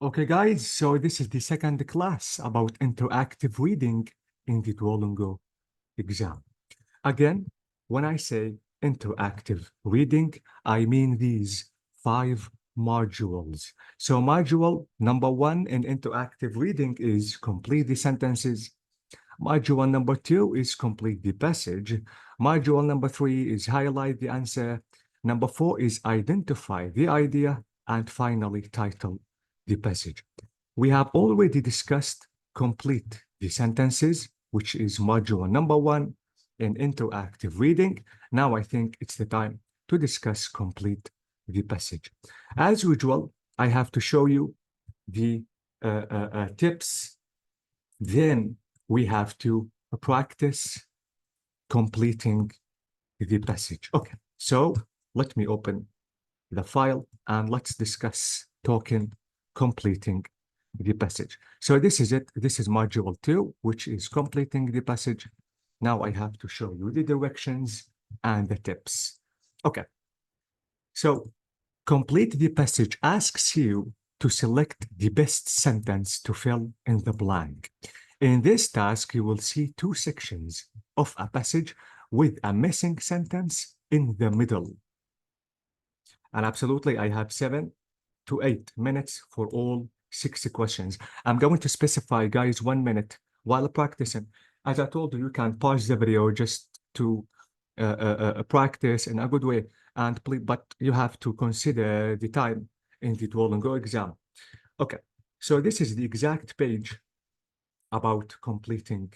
Okay, guys, so this is the second class about interactive reading in the Duolingo exam. Again, when I say interactive reading, I mean these 5 modules. So module number 1 in interactive reading is complete the sentences. Module number 2 is complete the passage. Module number 3 is highlight the answer. Number 4 is identify the idea. And finally, title the passage. We have already discussed complete the sentences, which is module number 1 in interactive reading. Now I think it's the time to discuss complete the passage. As usual, I have to show you the tips. Then we have to practice completing the passage. Okay, so let me open the file and let's discuss completing the passage. So this is it. This is module 2, which is completing the passage. Now I have to show you the directions and the tips. Okay. So complete the passage asks you to select the best sentence to fill in the blank. In this task, you will see 2 sections of a passage with a missing sentence in the middle. And absolutely, I have 7 to 8 minutes for all 6 questions. I'm going to specify, guys, 1 minute while practicing. As I told you, you can pause the video just to practice in a good way. And please, but you have to consider the time in the Duolingo exam. Okay, so this is the exact page about completing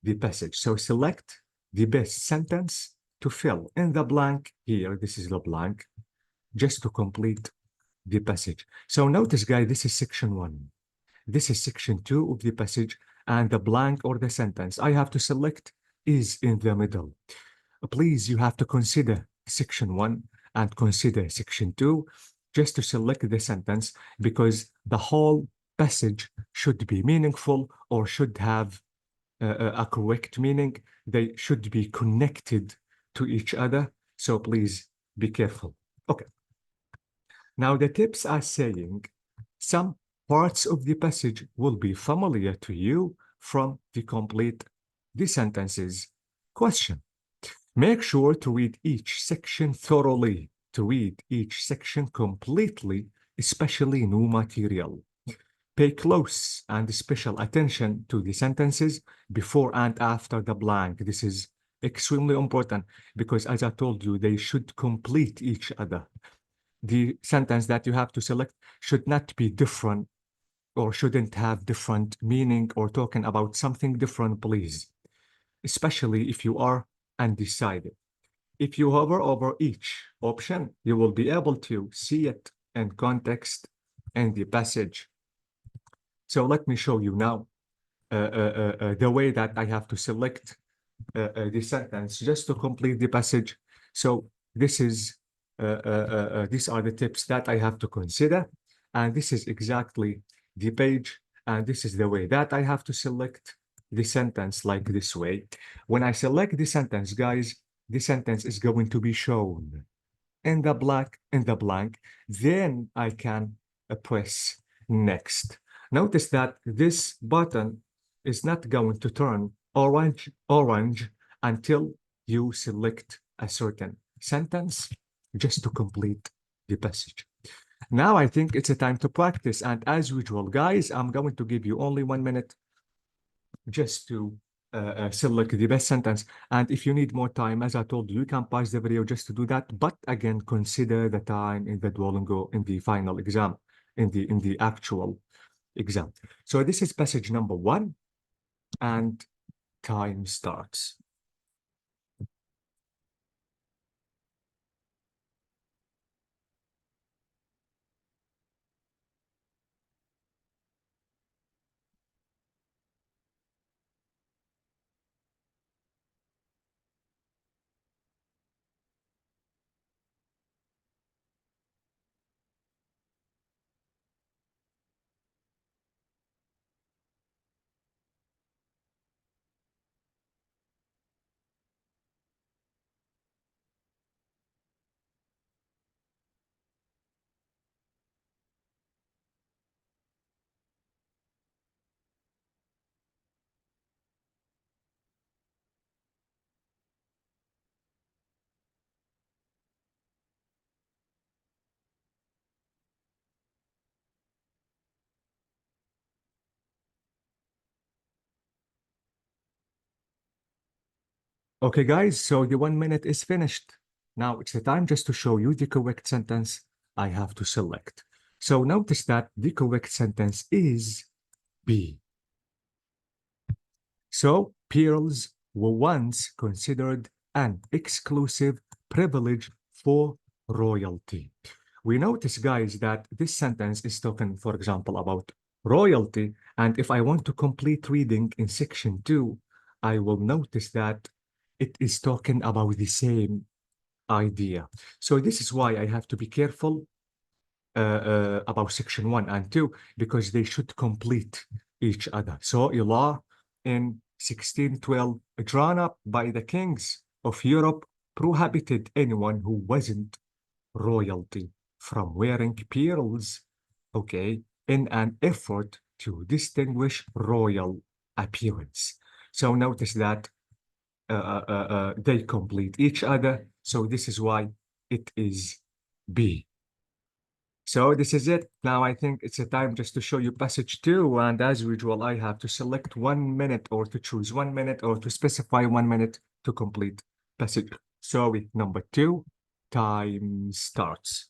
the passage. So select the best sentence to fill in the blank here. This is the blank, just to complete the passage. So notice, guys, this is section 1. This is section 2 of the passage, and the blank or the sentence I have to select is in the middle. Please, you have to consider section 1 and consider section 2 just to select the sentence, because the whole passage should be meaningful or should have a correct meaning. They should be connected to each other. So please be careful. Okay. Now the tips are saying some parts of the passage will be familiar to you from the complete the sentences question. Make sure to read each section thoroughly, to read each section completely, especially new material. Pay close and special attention to the sentences before and after the blank. This is extremely important because, as I told you, they should complete each other. The sentence that you have to select should not be different or shouldn't have different meaning or talking about something different, please, especially if you are undecided. If you hover over each option, you will be able to see it in context in the passage. So let me show you now the way that I have to select the sentence just to complete the passage. So this is these are the tips that I have to consider, and this is exactly the page, and this is the way that I have to select the sentence, like this way. When I select the sentence, guys, the sentence is going to be shown in the blank. Then I can press next. Notice that this button is not going to turn orange until you select a certain sentence just to complete the passage. Now I think it's a time to practice. And as usual, guys, I'm going to give you only 1 minute just to select the best sentence. And if you need more time, as I told you, you can pause the video just to do that. But again, consider the time in the Duolingo in the final exam, in the actual exam. So this is passage number 1, and time starts. Okay, guys, so the 1 minute is finished. Now it's the time just to show you the correct sentence I have to select. So notice that the correct sentence is B. So pearls were once considered an exclusive privilege for royalty. We notice, guys, that this sentence is talking, for example, about royalty. And if I want to complete reading in section 2, I will notice that it is talking about the same idea. So this is why I have to be careful about section 1 and 2 because they should complete each other. So a law in 1612 drawn up by the kings of Europe prohibited anyone who wasn't royalty from wearing pearls, okay, in an effort to distinguish royal appearance. So notice that they complete each other. So this is why it is B. So this is it. Now I think it's a time just to show you passage 2. And as usual, I have to select 1 minute or to choose 1 minute or to specify 1 minute to complete passage. So with number 2, time starts.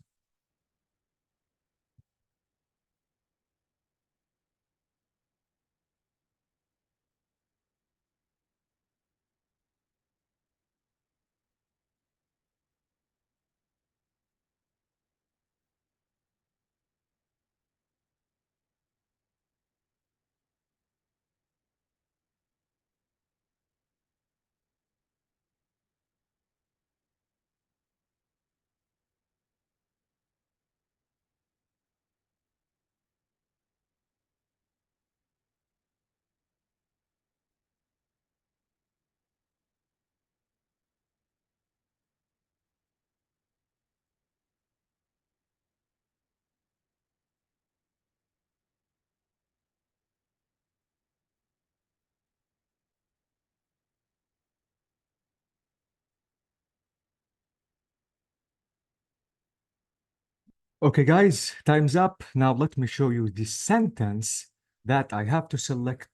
Okay, guys, time's up. Now let me show you the sentence that I have to select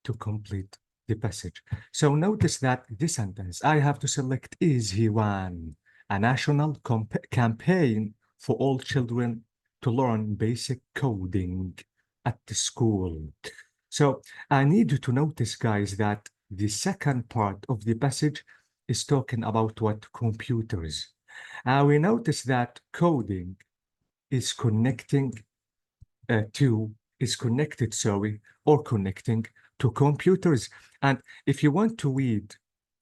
to complete the passage. So notice that the sentence I have to select is he ran a national campaign for all children to learn basic coding at the school. So I need you to notice, guys, that the second part of the passage is talking about what computers. We notice that coding is connecting to is connected, sorry, or connecting to computers. And if you want to read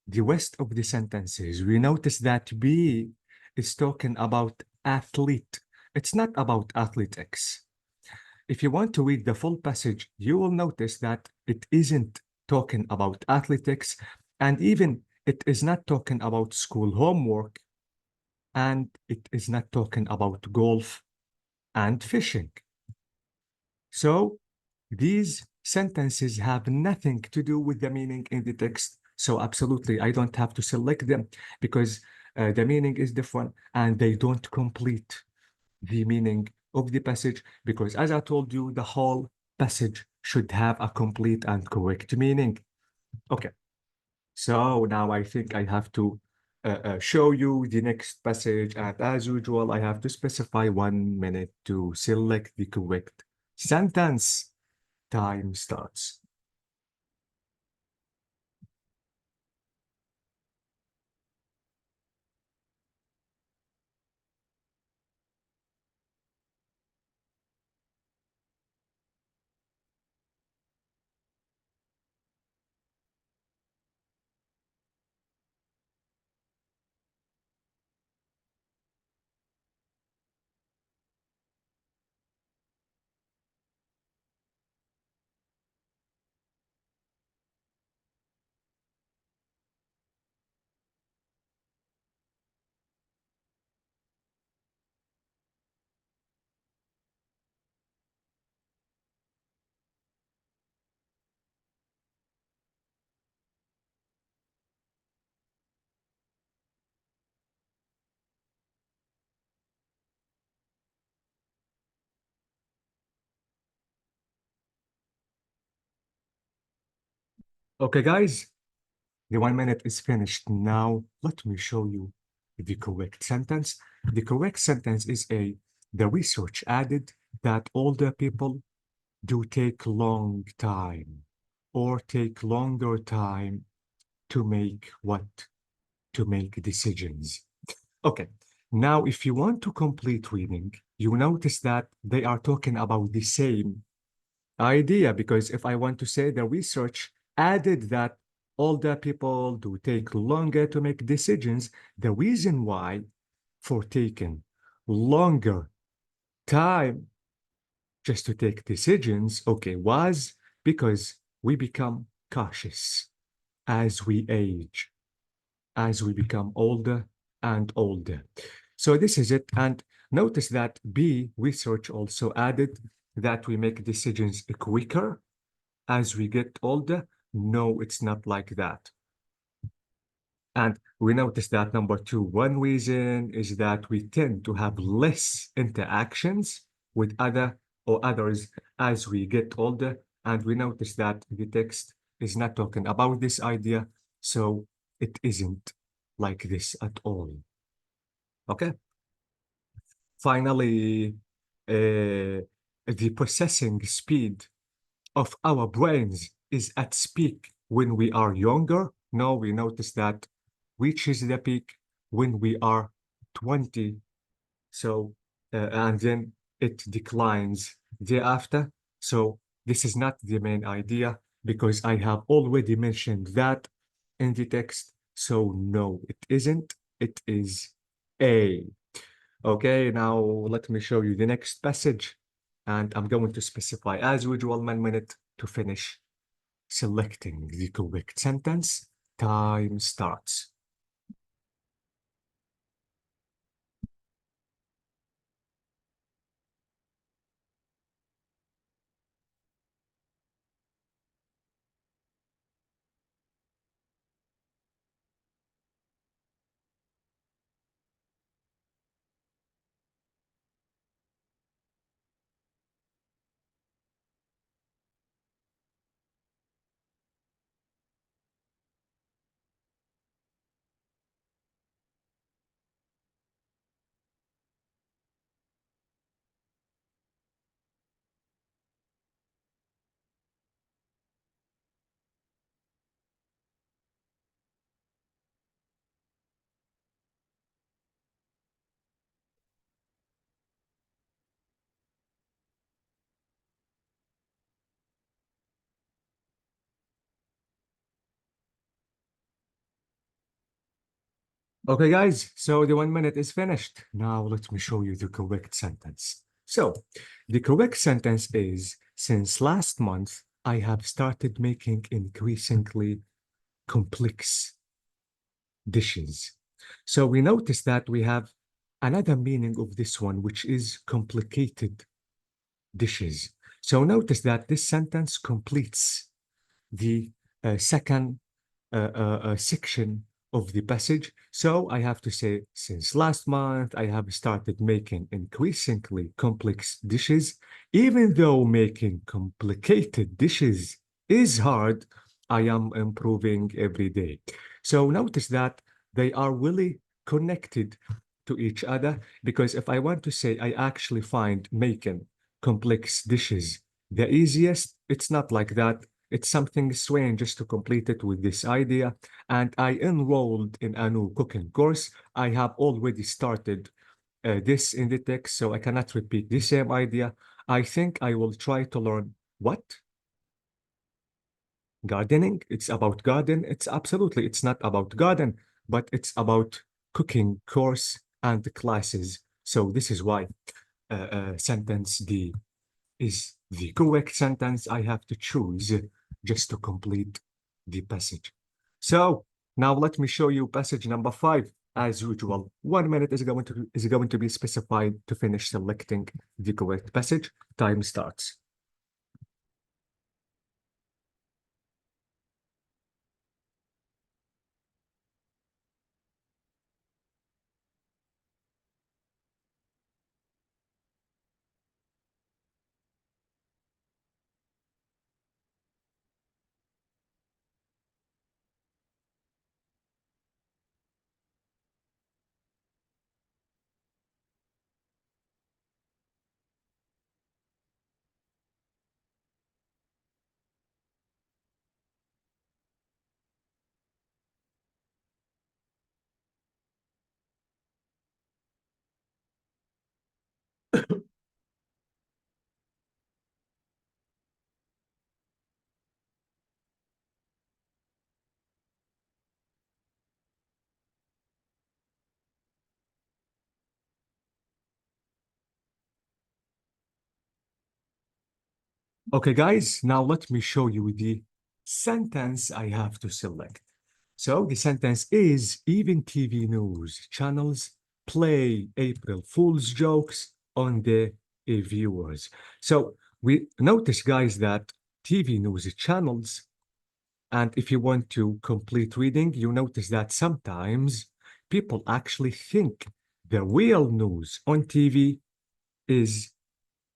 the rest of the sentences, we notice that B is talking about athlete. It's not about athletics. If you want to read the full passage, you will notice that it isn't talking about athletics, and even it is not talking about school homework, and it is not talking about golf and fishing. So these sentences have nothing to do with the meaning in the text. So absolutely, I don't have to select them because the meaning is different and they don't complete the meaning of the passage because as I told you, the whole passage should have a complete and correct meaning. Okay, so now I think I have to show you the next passage, and as usual, I have to specify 1 minute to select the correct sentence. Time starts. Okay, guys. The 1 minute is finished. Now, let me show you the correct sentence. The correct sentence is the research added that older people do take long time or take longer time to make what? To make decisions. Okay, now if you want to complete reading, you notice that they are talking about the same idea, because if I want to say the research added that older people do take longer to make decisions, the reason why for taking longer time just to take decisions, okay, was because we become cautious as we age, as we become older and older. So this is it. And notice that B, research also added that we make decisions quicker as we get older. No, it's not like that. And we notice that number two, one reason is that we tend to have less interactions with others as we get older. And we notice that the text is not talking about this idea, so it isn't like this at all. Okay. Finally, the processing speed of our brains is at peak when we are younger. No, we notice that reaches the peak when we are 20. So, and then it declines thereafter. So this is not the main idea because I have already mentioned that in the text. So no, it isn't. It is A. Okay, now let me show you the next passage. And I'm going to specify, as usual, 1 minute to finish selecting the correct sentence. Time starts. Okay, guys, so the 1 minute is finished. Now let me show you the correct sentence. So the correct sentence is, since last month, I have started making increasingly complex dishes. So we notice that we have another meaning of this one, which is complicated dishes. So notice that this sentence completes the second section of the passage. So I have to say, since last month, I have started making increasingly complex dishes. Even though making complicated dishes is hard, I am improving every day. So notice that they are really connected to each other, because if I want to say I actually find making complex dishes the easiest, it's not like that. It's something strange just to complete it with this idea. And I enrolled in a new cooking course. I have already started this in the text, so I cannot repeat the same idea. I think I will try to learn what? Gardening. It's about garden. It's not about garden, but it's about cooking course and classes. So this is why sentence D is the correct sentence I have to choose just to complete the passage. So now let me show you passage number 5. As usual, 1 minute is going to be specified to finish selecting the correct passage. Time starts. Okay, guys, now let me show you the sentence I have to select. So the sentence is, even TV news channels play April Fool's jokes on the viewers. So we notice, guys, that TV news channels, and if you want to complete reading, you notice that sometimes people actually think the real news on TV is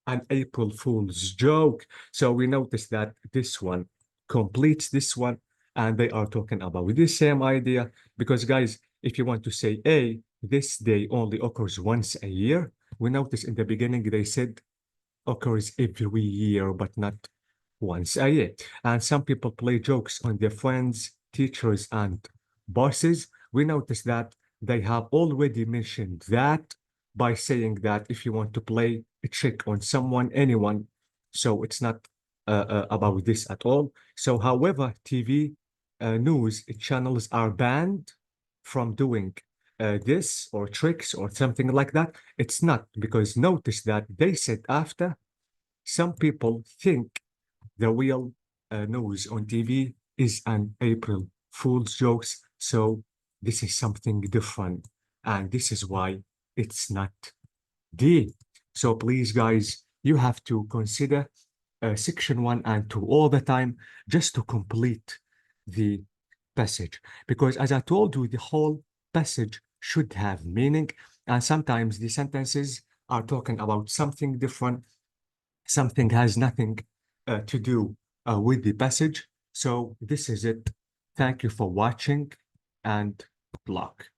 an April Fool's joke. So we notice that this one completes this one, and they are talking about the same idea. Because, guys, if you want to say A, this day only occurs once a year, we notice in the beginning they said occurs every year, but not once a year. And some people play jokes on their friends, teachers, and bosses. We notice that they have already mentioned that by saying that if you want to play a trick on someone, anyone, so it's not about this at all. So, however, TV news channels are banned from doing this or tricks or something like that. It's not, because notice that they said after, some people think the real news on TV is an April Fool's jokes. So this is something different. And this is why it's not D. So please, guys, you have to consider section 1 and 2 all the time just to complete the passage. Because as I told you, the whole passage should have meaning. And sometimes the sentences are talking about something different. Something has nothing to do with the passage. So this is it. Thank you for watching, and good luck.